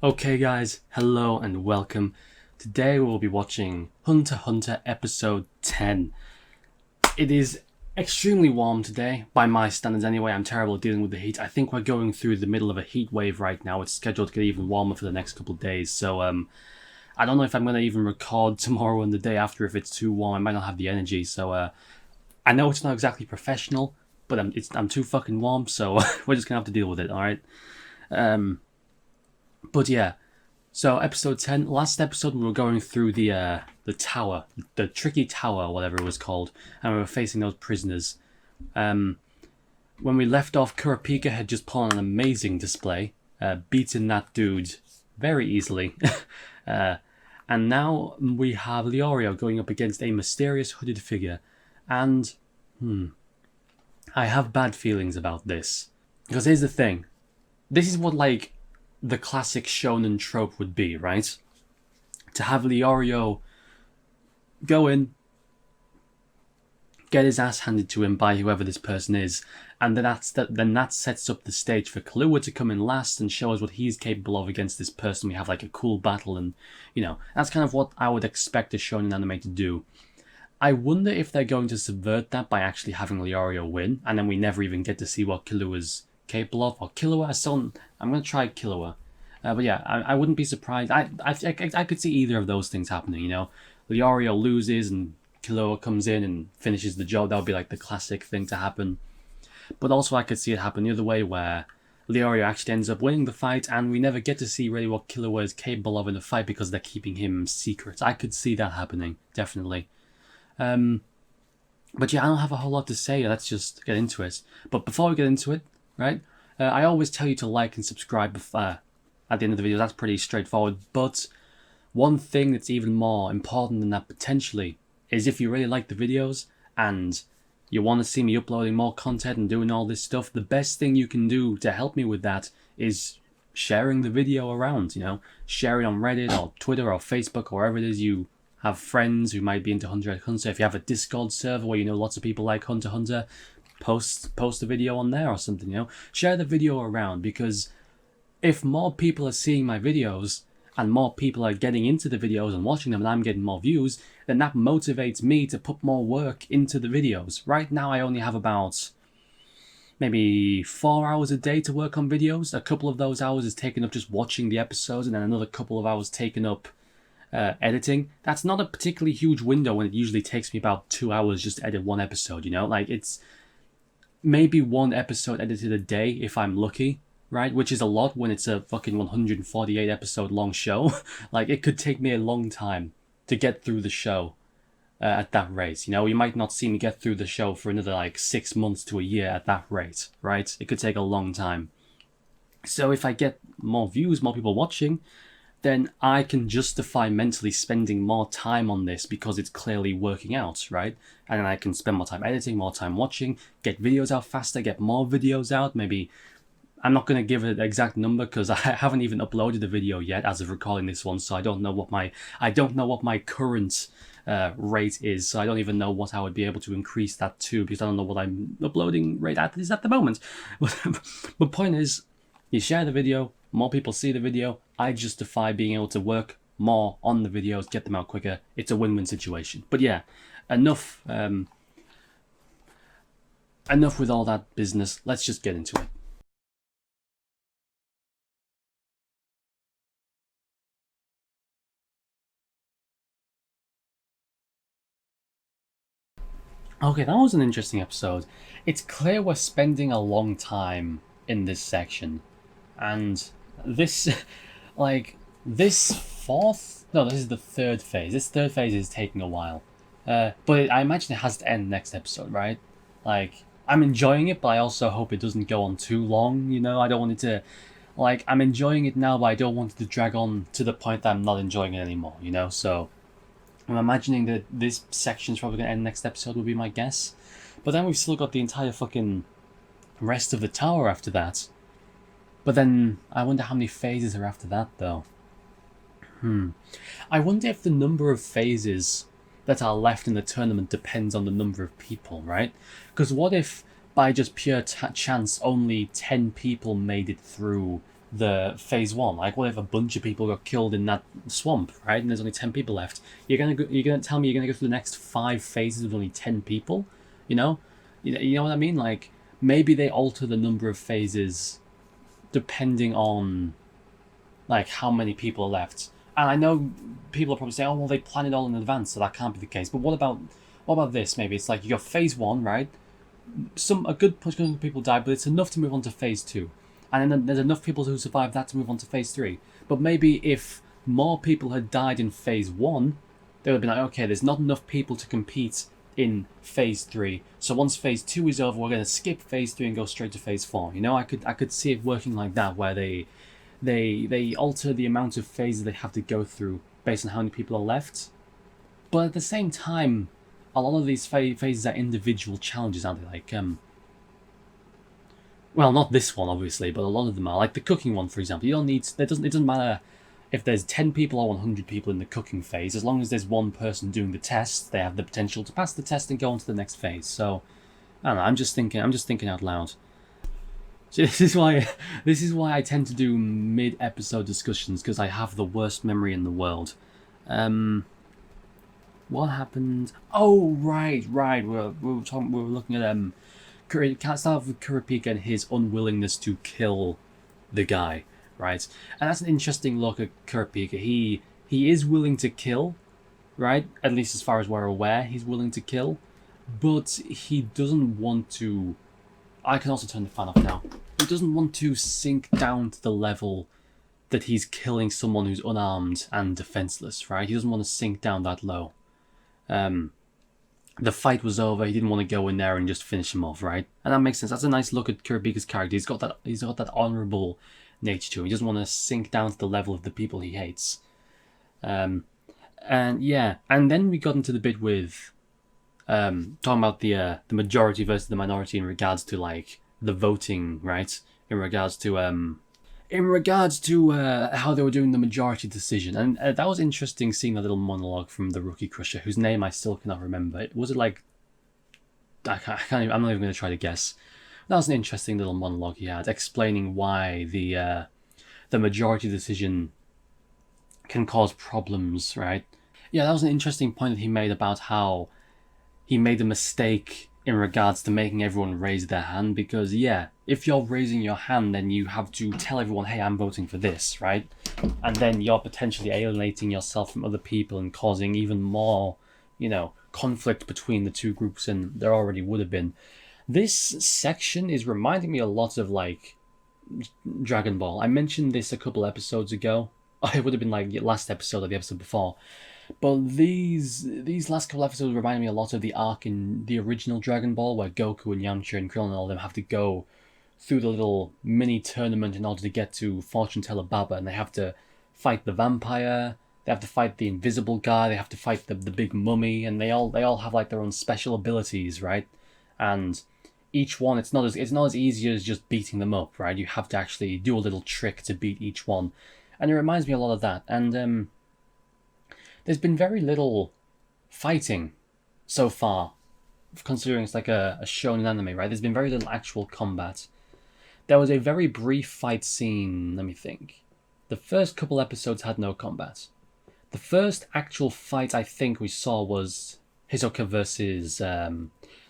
Okay guys, hello and welcome. Today we will be watching Hunter x Hunter episode 10. It is extremely warm today, by my standards anyway. I'm terrible at dealing with the heat. I think we're going through the middle of a heat wave right now. It's scheduled to get even warmer for the next couple of days, so I don't know if I'm going to even record tomorrow and the day after if it's too warm. I might not have the energy, so I know it's not exactly professional, but I'm too fucking warm, so we're just going to have to deal with it, alright? But yeah, so episode 10, last episode we were going through the tower, the tricky tower, or whatever it was called, and we were facing those prisoners. When we left off, Kurapika had just put on an amazing display, beating that dude very easily. And now we have Leorio going up against a mysterious hooded figure, and I have bad feelings about this. Because here's the thing, this is what like the classic shonen trope would be, right? To have Leorio go in, get his ass handed to him by whoever this person is, and then that sets up the stage for Kahlua to come in last and show us what he's capable of against this person. We have like a cool battle, and you know, that's kind of what I would expect a shonen anime to do. I wonder if they're going to subvert that by actually having Leorio win, and then we never even get to see what Kahlua's capable of, or Killua. I'm going to try Killua. But yeah, I wouldn't be surprised. I could see either of those things happening, you know. Leorio loses and Killua comes in and finishes the job. That would be like the classic thing to happen. But also I could see it happen the other way, where Leorio actually ends up winning the fight and we never get to see really what Killua is capable of in the fight because they're keeping him secret. I could see that happening, definitely. But yeah, I don't have a whole lot to say. Let's just get into it. But before we get into it, right, I always tell you to like and subscribe at the end of the video. That's pretty straightforward. But one thing that's even more important than that potentially is if you really like the videos and you want to see me uploading more content and doing all this stuff, the best thing you can do to help me with that is sharing the video around, you know, share it on Reddit or Twitter or Facebook or wherever it is you have friends who might be into Hunter x Hunter. If you have a Discord server where you know lots of people like Hunter x Hunter, post a video on there or something, you know. Share the video around, because if more people are seeing my videos and more people are getting into the videos and watching them and I'm getting more views, then that motivates me to put more work into the videos. Right now I only have about maybe 4 hours a day to work on videos. A couple of those hours is taken up just watching the episodes, and then another couple of hours taken up editing. That's not a particularly huge window when it usually takes me about 2 hours just to edit one episode, you know? Like, it's maybe one episode edited a day if I'm lucky, right? Which is a lot when it's a fucking 148 episode long show. Like, it could take me a long time to get through the show at that rate. You know, you might not see me get through the show for another like 6 months to a year at that rate, right? It could take a long time. So if I get more views, more people watching, then I can justify mentally spending more time on this because it's clearly working out, right? And then I can spend more time editing, more time watching, get videos out faster, get more videos out. Maybe, I'm not going to give it an exact number because I haven't even uploaded a video yet as of recording this one, so I don't know what my current rate is, so I don't even know what I would be able to increase that to, because I don't know what I'm uploading rate at the moment. But point is, you share the video, more people see the video, I justify being able to work more on the videos, get them out quicker. It's a win-win situation. But yeah, enough with all that business. Let's just get into it. Okay, that was an interesting episode. It's clear we're spending a long time in this section. And this, like, this is the third phase. This third phase is taking a while. But I imagine it has to end next episode, right? Like, I'm enjoying it, but I also hope it doesn't go on too long, you know? I don't want it to, like, I'm enjoying it now, but I don't want it to drag on to the point that I'm not enjoying it anymore, you know? So, I'm imagining that this section's probably going to end next episode would be my guess. But then we've still got the entire fucking rest of the tower after that. But then, I wonder how many phases are after that, though. I wonder if the number of phases that are left in the tournament depends on the number of people, right? Because what if, by just pure chance, only 10 people made it through the phase 1? Like, what if a bunch of people got killed in that swamp, right? And there's only 10 people left. You're gonna tell me you're gonna go through the next 5 phases with only 10 people? You know, you know what I mean? Like, maybe they alter the number of phases depending on like how many people are left. And I know people are probably saying, "Oh, well, they plan it all in advance, so that can't be the case." But what about this? Maybe it's like you got phase 1, right? A good bunch of people die, but it's enough to move on to phase 2, and then there's enough people who survive that to move on to phase 3. But maybe if more people had died in phase 1, they would have been like, okay, there's not enough people to compete in phase 3, so once phase 2 is over, we're going to skip phase 3 and go straight to phase 4. You know, I could see it working like that, where they alter the amount of phases they have to go through based on how many people are left. But at the same time, a lot of these phases are individual challenges, aren't they? Like, well, not this one obviously, but a lot of them are. Like the cooking one, for example. You don't need. It doesn't matter if there's 10 people or 100 people in the cooking phase. As long as there's one person doing the test, they have the potential to pass the test and go on to the next phase. So, I don't know. I'm just thinking out loud. So this is why I tend to do mid-episode discussions, because I have the worst memory in the world. What happened? Oh, right. We were looking at can't start off with Kurapika and his unwillingness to kill the guy, right? And that's an interesting look at Kurapika. He is willing to kill, right? At least as far as we're aware, he's willing to kill, but he doesn't want to. I can also turn the fan off now. He doesn't want to sink down to the level that he's killing someone who's unarmed and defenseless, right? He doesn't want to sink down that low. The fight was over. He didn't want to go in there and just finish him off, right? And that makes sense. That's a nice look at Kurapika's character. He's got that honourable nature to him. He doesn't want to sink down to the level of the people he hates. And yeah, and then we got into the bit with talking about the majority versus the minority in regards to like the voting, right? In regards to how they were doing the majority decision, and that was interesting seeing that little monologue from the Rookie Crusher, whose name I still cannot remember. Was it like I can't even, I'm not even going to try to guess. That was an interesting little monologue he had, explaining why the majority decision can cause problems, right? Yeah, that was an interesting point that he made about how he made a mistake in regards to making everyone raise their hand, because yeah, if you're raising your hand, then you have to tell everyone, hey, I'm voting for this, right? And then you're potentially alienating yourself from other people and causing even more, conflict between the two groups than there already would have been. This section is reminding me a lot of like Dragon Ball. I mentioned this a couple episodes ago. It would have been like last episode or the episode before. But these last couple episodes remind me a lot of the arc in the original Dragon Ball, where Goku and Yamcha and Krillin and all of them have to go through the little mini tournament in order to get to Fortune Teller Baba, and they have to fight the vampire, they have to fight the invisible guy, they have to fight the big mummy, and they all have like their own special abilities, right? And each one, it's not as easy as just beating them up, right? You have to actually do a little trick to beat each one, and it reminds me a lot of that. And there's been very little fighting so far, considering it's like a shonen anime, right? There's been very little actual combat. There was a very brief fight scene, let me think. The first couple episodes had no combat. The first actual fight I think we saw was Hisoka versus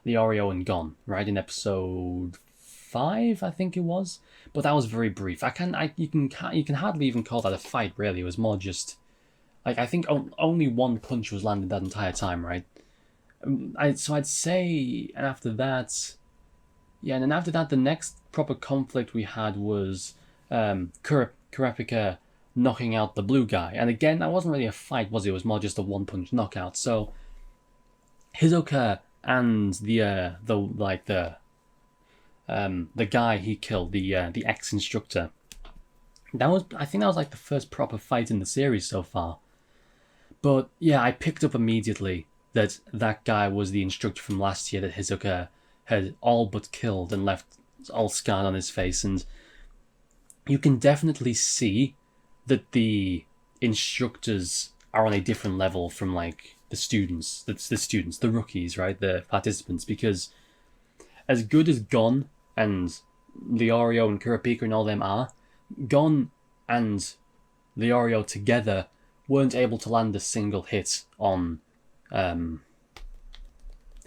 Leorio and Gon, right? In episode 5, I think it was. But that was very brief. You can hardly even call that a fight, really. It was more just like, I think only one punch was landed that entire time, right? So I'd say, and after that, and then after that, the next proper conflict we had was Kurapika knocking out the blue guy, and again, that wasn't really a fight, was it? It was more just a one-punch knockout. So Hisoka and the guy he killed, the ex-instructor, I think that was like the first proper fight in the series so far. But yeah, I picked up immediately that guy was the instructor from last year that Hisoka had all but killed and left all scarred on his face. And you can definitely see that the instructors are on a different level from like the students, the rookies, right? The participants, because as good as Gon and Leorio and Kurapika and all them are, Gon and Leorio together weren't able to land a single hit on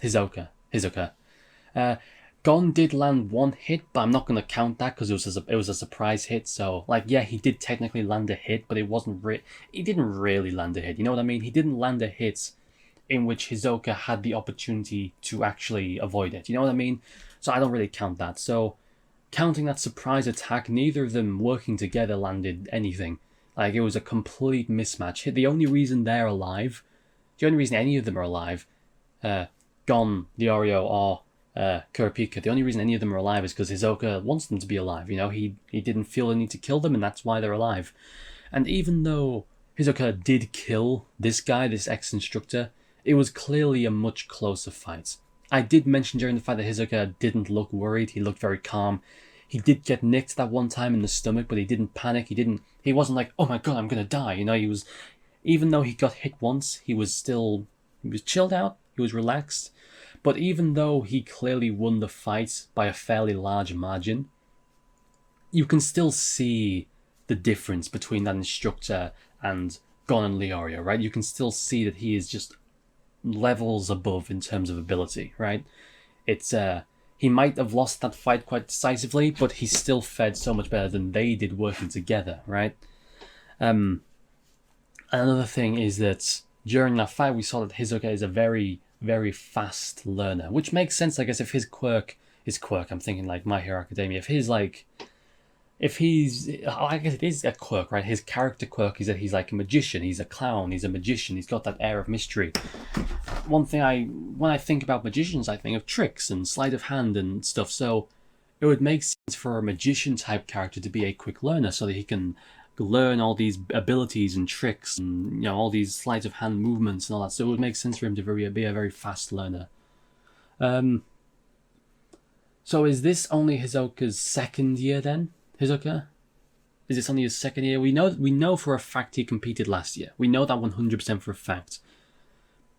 Hisoka. Gon did land one hit, but I'm not going to count that because it was a surprise hit. So, like, yeah, he did technically land a hit, but it wasn't he didn't really land a hit. You know what I mean? He didn't land a hit in which Hisoka had the opportunity to actually avoid it. You know what I mean? So I don't really count that. So, counting that surprise attack, neither of them working together landed anything. Like, it was a complete mismatch. The only reason they're alive, the only reason any of them are alive, Gon, Leorio, or Kurapika, the only reason any of them are alive is because Hisoka wants them to be alive. You know, he didn't feel the need to kill them, and that's why they're alive. And even though Hisoka did kill this guy, this ex-instructor, it was clearly a much closer fight. I did mention during the fight that Hisoka didn't look worried. He looked very calm. He did get nicked that one time in the stomach, but he didn't panic. He wasn't like, oh my god, I'm gonna die. You know, even though he got hit once, he was chilled out. He was relaxed. But even though he clearly won the fight by a fairly large margin, you can still see the difference between that instructor and Gon and Leorio, right? You can still see that he is just levels above in terms of ability, right? He might have lost that fight quite decisively, but he still fared so much better than they did working together, right? Another thing is that during that fight, we saw that Hisoka is a very, very fast learner, which makes sense, I guess, if his quirk, I'm thinking like My Hero Academia, I guess it is a quirk, right? His character quirk is that he's like a magician, he's a clown, he's a magician, he's got that air of mystery. When I think about magicians, I think of tricks and sleight of hand and stuff, so it would make sense for a magician type character to be a quick learner so that he can learn all these abilities and tricks and, you know, all these sleight of hand movements and all that, so it would make sense for him to be a very fast learner. So is this only Hisoka's second year then? Hisoka? Is this only his second year? We know for a fact he competed last year. We know that 100% for a fact.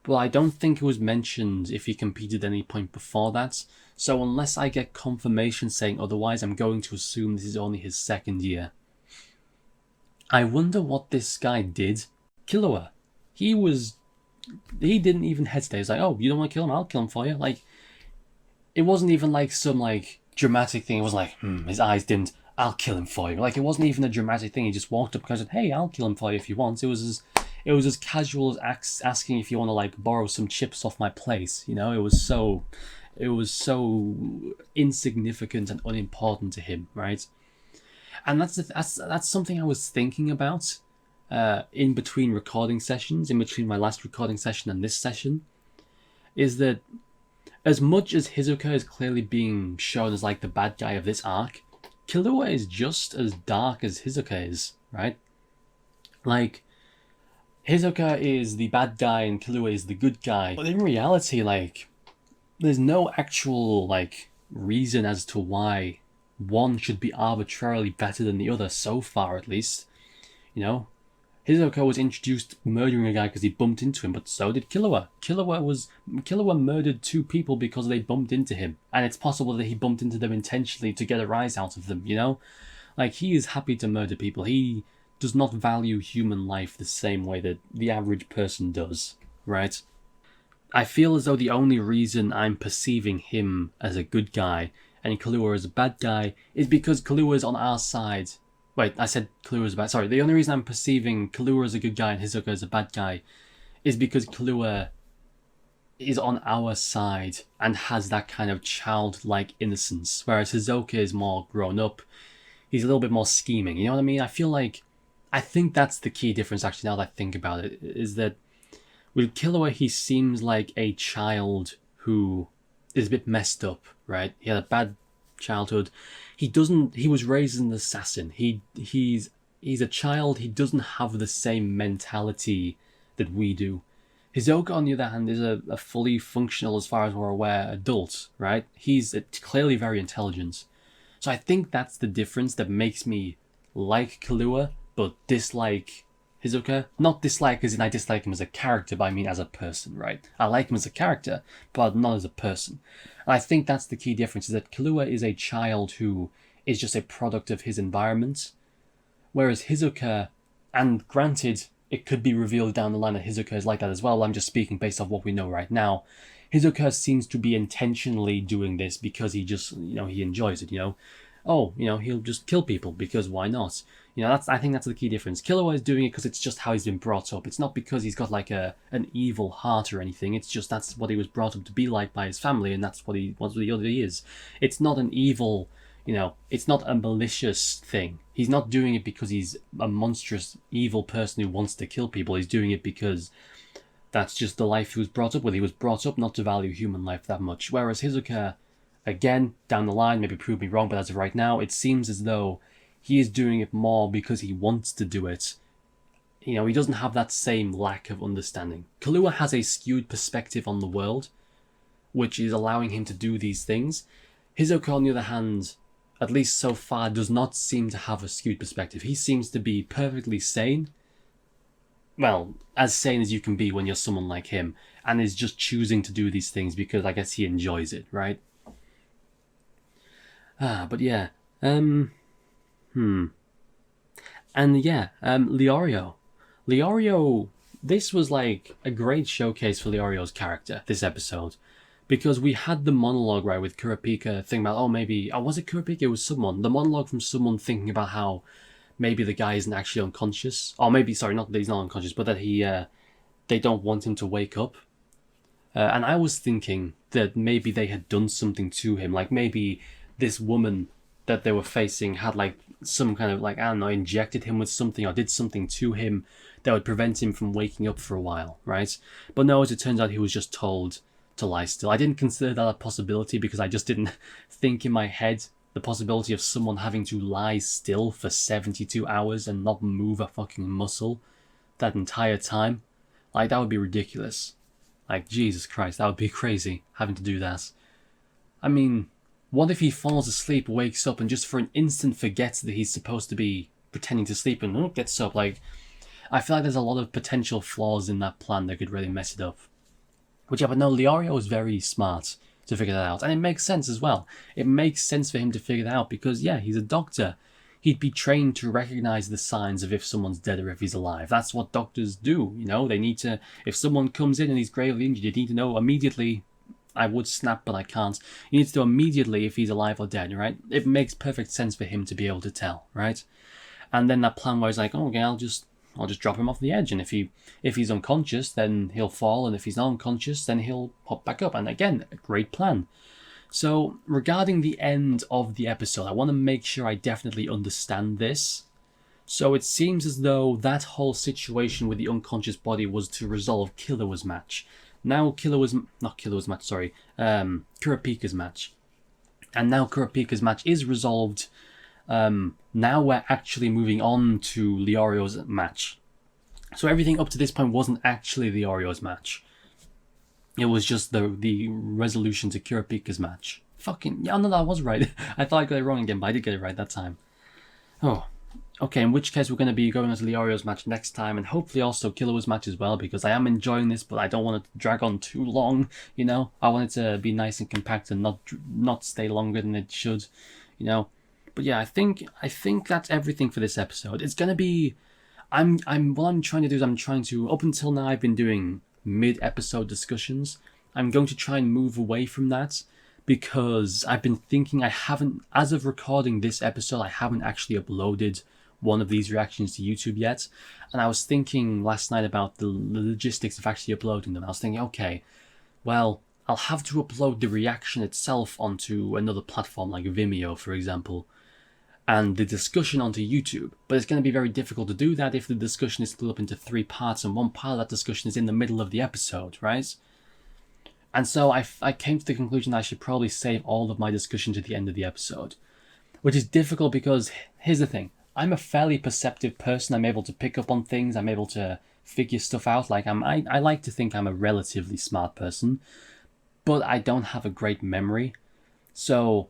But I don't think it was mentioned if he competed at any point before that. So unless I get confirmation saying otherwise, I'm going to assume this is only his second year. I wonder what this guy did. Killua. He didn't even hesitate. He was like, oh, you don't want to kill him? I'll kill him for you. Like, it wasn't even like some like dramatic thing. It was like, his eyes dimmed. I'll kill him for you. Like, it wasn't even a dramatic thing. He just walked up and said, hey, I'll kill him for you if you want. It was as casual as asking if you want to like borrow some chips off my place. You know, it was so insignificant and unimportant to him, right? And that's something I was thinking about in between recording sessions, in between my last recording session and this session, is that as much as Hisoka is clearly being shown as like the bad guy of this arc, Killua is just as dark as Hisoka is, right? Like, Hisoka is the bad guy and Killua is the good guy. But in reality, like, there's no actual, like, reason as to why one should be arbitrarily better than the other, so far at least. You know? Hisoka was introduced murdering a guy because he bumped into him, but so did Killua. Killua murdered two people because they bumped into him, and it's possible that he bumped into them intentionally to get a rise out of them, you know? Like, he is happy to murder people. He does not value human life the same way that the average person does, right? I feel as though the only reason I'm perceiving him as a good guy and Killua as a bad guy is because Killua is on our side. Wait, I said Killua is a bad... Sorry, the only reason I'm perceiving Killua as a good guy and Hisoka as a bad guy is because Killua is on our side and has that kind of childlike innocence, whereas Hisoka is more grown up. He's a little bit more scheming, you know what I mean? I think that's the key difference, actually, now that I think about it, is that with Killua, he seems like a child who is a bit messed up, right? He had a bad childhood. He was raised as an assassin. He's a child. He doesn't have the same mentality that we do. Hisoka, on the other hand, is a fully functional, as far as we're aware, adult, right? He's clearly very intelligent. So I think that's the difference that makes me like Killua, but dislike Hisoka. Not dislike as in I dislike him as a character, but I mean as a person, right? I like him as a character, but not as a person. And I think that's the key difference, is that Killua is a child who is just a product of his environment, Whereas Hisoka, and granted, it could be revealed down the line that Hisoka is like that as well. I'm just speaking based off what we know right now. Hisoka seems to be intentionally doing this because he just, he enjoys it, he'll just kill people because why not? I think that's the key difference. Killua is doing it because it's just how he's been brought up. It's not because he's got like an evil heart or anything. It's just that's what he was brought up to be like by his family, and that's what he is. It's not an evil, it's not a malicious thing. He's not doing it because he's a monstrous, evil person who wants to kill people. He's doing it because that's just the life he was brought up with. He was brought up not to value human life that much. Whereas Hisoka, again, down the line, maybe prove me wrong, but as of right now, it seems as though he is doing it more because he wants to do it. He doesn't have that same lack of understanding. Killua has a skewed perspective on the world, which is allowing him to do these things. Hisoka, on the other hand, at least so far, does not seem to have a skewed perspective. He seems to be perfectly sane. Well, as sane as you can be when you're someone like him, and is just choosing to do these things because I guess he enjoys it, right? But yeah. Leorio. Leorio, this was like a great showcase for Leorio's character, this episode. Because we had the monologue, right, with Kurapika thinking about, was it Kurapika? It was someone. The monologue from someone thinking about how maybe the guy isn't actually unconscious. Or maybe, sorry, not that he's not unconscious, but that they don't want him to wake up. And I was thinking that maybe they had done something to him. Like maybe this woman that they were facing had like some kind of like, I don't know, injected him with something or did something to him that would prevent him from waking up for a while, right? But no, as it turns out, he was just told to lie still. I didn't consider that a possibility because I just didn't think in my head the possibility of someone having to lie still for 72 hours and not move a fucking muscle that entire time. Like, that would be ridiculous. Like, Jesus Christ, that would be crazy, having to do that. I mean, what if he falls asleep, wakes up, and just for an instant forgets that he's supposed to be pretending to sleep and gets up? Like, I feel like there's a lot of potential flaws in that plan that could really mess it up. But no, Leorio is very smart to figure that out. And it makes sense as well. It makes sense for him to figure that out because, yeah, he's a doctor. He'd be trained to recognize the signs of if someone's dead or if he's alive. That's what doctors do, They need to, if someone comes in and he's gravely injured, you need to know immediately. I would snap, but I can't. You need to know immediately if he's alive or dead, right? It makes perfect sense for him to be able to tell, right? And then that plan where he's like, okay, I'll just drop him off the edge, and if he's unconscious, then he'll fall, and if he's not unconscious, then he'll pop back up. And again, a great plan. So regarding the end of the episode, I want to make sure I definitely understand this. So it seems as though that whole situation with the unconscious body was to resolve Killua's match. Now Kurapika's match. And now Kurapika's match is resolved. Now we're actually moving on to Leorio's match. So everything up to this point wasn't actually Leorio's match. It was just the resolution to Kurapika's match. Yeah, no, that was right. I thought I got it wrong again, but I did get it right that time. Oh, okay, in which case we're going to be going on to Leorio's match next time, and hopefully also Killua's match as well, because I am enjoying this, but I don't want it to drag on too long, I want it to be nice and compact and not stay longer than it should, But yeah, I think that's everything for this episode. It's going to be... what I'm trying to do is up until now I've been doing mid-episode discussions. I'm going to try and move away from that, because I've been thinking as of recording this episode, I haven't actually uploaded one of these reactions to YouTube yet. And I was thinking last night about the logistics of actually uploading them. I was thinking, okay, well, I'll have to upload the reaction itself onto another platform like Vimeo, for example, and the discussion onto YouTube. But it's going to be very difficult to do that if the discussion is split up into 3 parts and one part of that discussion is in the middle of the episode, right? And so I came to the conclusion that I should probably save all of my discussion to the end of the episode, which is difficult because here's the thing. I'm a fairly perceptive person. I'm able to pick up on things. I'm able to figure stuff out. Like I like to think I'm a relatively smart person, but I don't have a great memory. So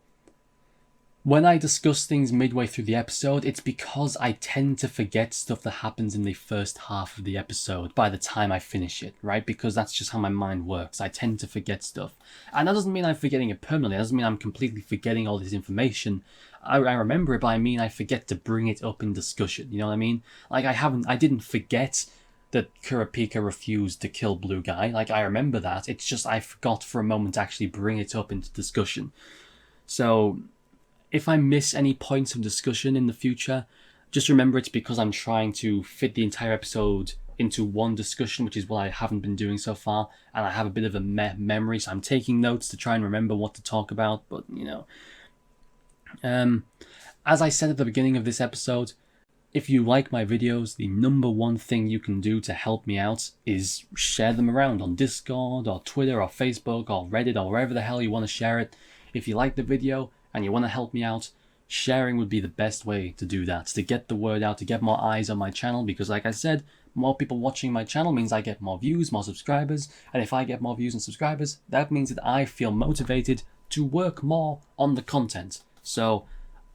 When I discuss things midway through the episode, it's because I tend to forget stuff that happens in the first half of the episode by the time I finish it, right? Because that's just how my mind works. I tend to forget stuff. And that doesn't mean I'm forgetting it permanently. It doesn't mean I'm completely forgetting all this information. I remember it, but I mean I forget to bring it up in discussion. You know what I mean? Like I didn't forget that Kurapika refused to kill Blue Guy. Like, I remember that. It's just I forgot for a moment to actually bring it up into discussion. So if I miss any points of discussion in the future, just remember it's because I'm trying to fit the entire episode into one discussion, which is what I haven't been doing so far, and I have a bit of a memory, so I'm taking notes to try and remember what to talk about, but, you know. As I said at the beginning of this episode, if you like my videos, the number one thing you can do to help me out is share them around on Discord, or Twitter, or Facebook, or Reddit, or wherever the hell you want to share it. If you like the video, and you want to help me out, sharing would be the best way to do that, to get the word out, to get more eyes on my channel, because like I said, more people watching my channel means I get more views, more subscribers, and if I get more views and subscribers, that means that I feel motivated to work more on the content. So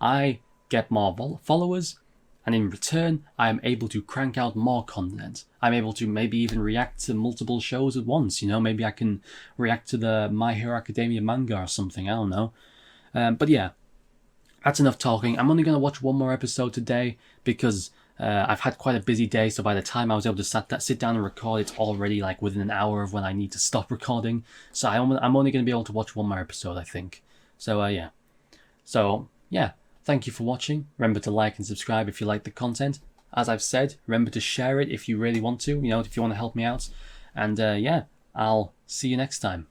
I get more followers, and in return, I am able to crank out more content. I'm able to maybe even react to multiple shows at once, you know, maybe I can react to the My Hero Academia manga or something, I don't know. But yeah, that's enough talking. I'm only going to watch one more episode today because I've had quite a busy day, so by the time I was able to sit down and record, it's already like within an hour of when I need to stop recording. So I'm only going to be able to watch one more episode, I think. So yeah. So yeah, thank you for watching. Remember to like and subscribe if you like the content. As I've said, remember to share it if you really want to, you know, if you want to help me out. And yeah, I'll see you next time.